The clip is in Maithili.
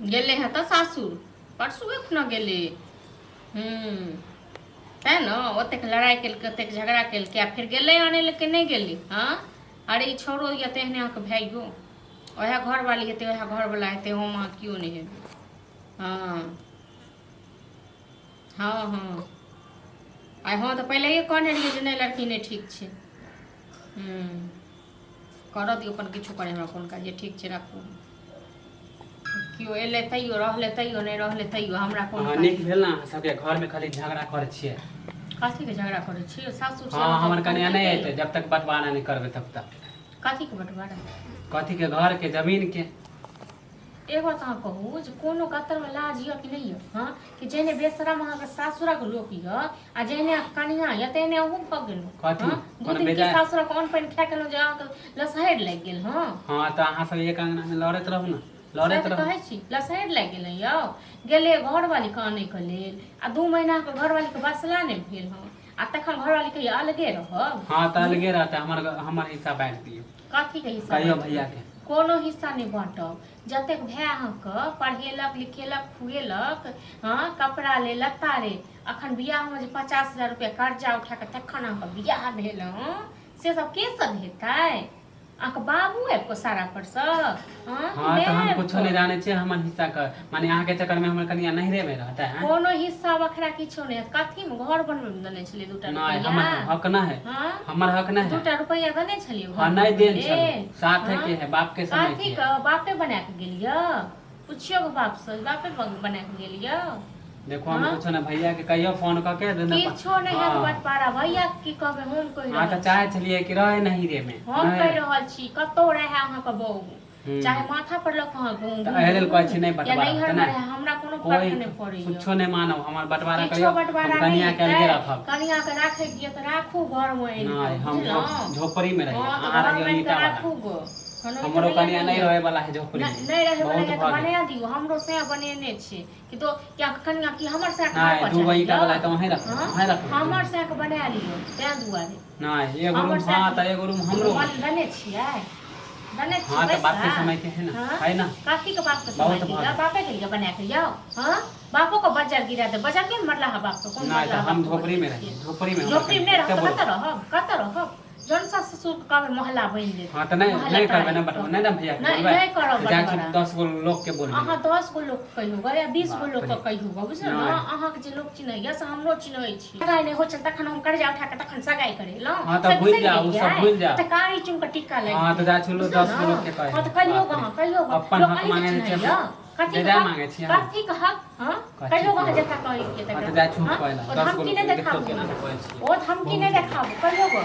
गेले हैं तो सासुर परसुए खुना गेले। है न ओतेक लड़ाई केलकै ओतेक झगड़ा केलकै आ फिर गेले आने लेके नहीं गेली। हाँ अरे ई छोड़ो या तेहने अहाँके भाइयो वह घर वाली हेतै वह घर वाला हेतै हम अहाँ क्यों नहीं हेबै। हाँ हाँ हाँ आइ हाँ तो पहले ये कहने रहिए जे नहीं लड़की नहीं ठीक छै। कर दियो अपन किछु करे हमरा कोन काज ठीक छै राखू। क्यों एले तैयो रहले तैयो नहीं रहले तैयो हमरा कोन काज। नीक भेल ना सबके घर में खाली झगड़ा करे छियै। कथी के झगड़ा करे छियै सासुर से? हाँ हमर कन्या नहीं एतै जब तक बंटवारा नहीं करबे तब तक। कथी के बंटवारा? कथी के घर के जमीन के। एगो तो कहू जे कोनो कतर में लाज ये कि नहीं है। हाँ कि जेने बेशरम अहाँ के सासुरक लोक ये आ जेने कनिया ये तेने अहू भ गेलु। कथी दू दिन के सासुरक अन्न पानि खा गेलु जे अहाँ के लसहैर लाग गेल। हां हां त अहाँ सब एक अंगना में लड़त रहू ना लड़त रहू कहै छी लसहैर लाग गेल यौ। गेले घर वाली काने के लेल आ 2 महीना के घर वाली के बसला नहीं भेल। हम आ तखन घर वाली के अलगे रहब। हां त अलगे रहता हमर हिस्सा बांट दियो। कथी के हिस्सा? कहियो भैया के कोनो हिस्सा नहीं बांटब जतेक भाई अहाँके पढ़ेलक लिखेलक खुएलक। हाँ कपड़ा ले लत्ता रे अखन बियाह में 50,000 रुपया कर्जा उठा के तखन अहाँके बियाह भेल से सब के सब हेतै? अहाँके बाबू है को सारा पर सब। हां तो हम कुछ नहीं जाने छे हमर हिस्सा का माने अहाँ के चक्कर में हमर कनिया नहिरे में रहता है। कोनो हिस्सा बखरा किछो नहीं कथी में घर बनवे में दने छलिए 2 रुपया। नहीं हमर हक ना है। हमर हक ना है 2 रुपया दने छलिए। हां नहीं देन छल साथ है के है बाप के समय कथी के बापे बना के गेलियो पूछियो के बाप से बापे बना के गेलियो। देखो हम कुछ ना भैया के कहियो फोन क के देना किछो नहीं है बटपारा भैया की कहबे हम कहि रहल। हां त चाहे छलिए कि रहे नहीं रे में हम कहि रहल छी कतो रहे अहाँ के बहू चाहे माथा पर लक अहाँ घूम एहल कहै छी नहीं बटवारा नहीं है हमरा कोनो फर्क नहीं पड़ै। कुछो नहीं मानो हमर बटवारा कहियो बटवारा कनिया के अलगे रखब। कनिया के राखे दिए त राखू घर में। नहीं हम झोपड़ी में रहिए आ रहिए ईटा राखू गो हमरो कनिया नहीं रहे वाला है झोपड़ी में नहीं रहे वाला है तो बना दियो हमरो से बनेने छी कि तो क्या कनिया की हमर से नहीं दू ईटा वाला है तो वहीं रख हमर से बना लियो ते दुआरे। नहीं एगो रूम हां त एगो रूम हमरो बने छियै बने छी। हां त बाप के समय के है ना काकी के बाप के समय के बापे के लिए बना के जाओ। हां बापो को बाजार गिरा दे बाजार के मरला है बाप को कौन नहीं त हम झोपड़ी में रहिए झोपड़ी में नहीं रहब कत रहब जन ससुर का मोहल्ला बन दे। हां त नहीं करबे ना बटवा नहीं ना भैया नहीं करब जाके 10 गो लोग के बोल अहाँ 10 गो लोग कहियो या 20 गो लोग के कहियो बुझल ना अहाँ के जे लोग चिन्हैया से हमरो चिन्है छी। सगाई नहीं हो चल तखन हम कर्जा उठा के तखन सगाई करे ल। हां त भूल जा उ सब भूल जा त कारी चुन के टिक्का लगे। हां त जा छुलो 10 गो लोग के कहे। हां त कहियो कहियो अपन हक मांगे छै कथी जा मांगे छी कथी का हक। हां कहियो कह जता कहि के त जा छुप पहिला 10 गो लोग धमकी नहीं देखाबो ओ धमकी नहीं देखाबो कहियो गो।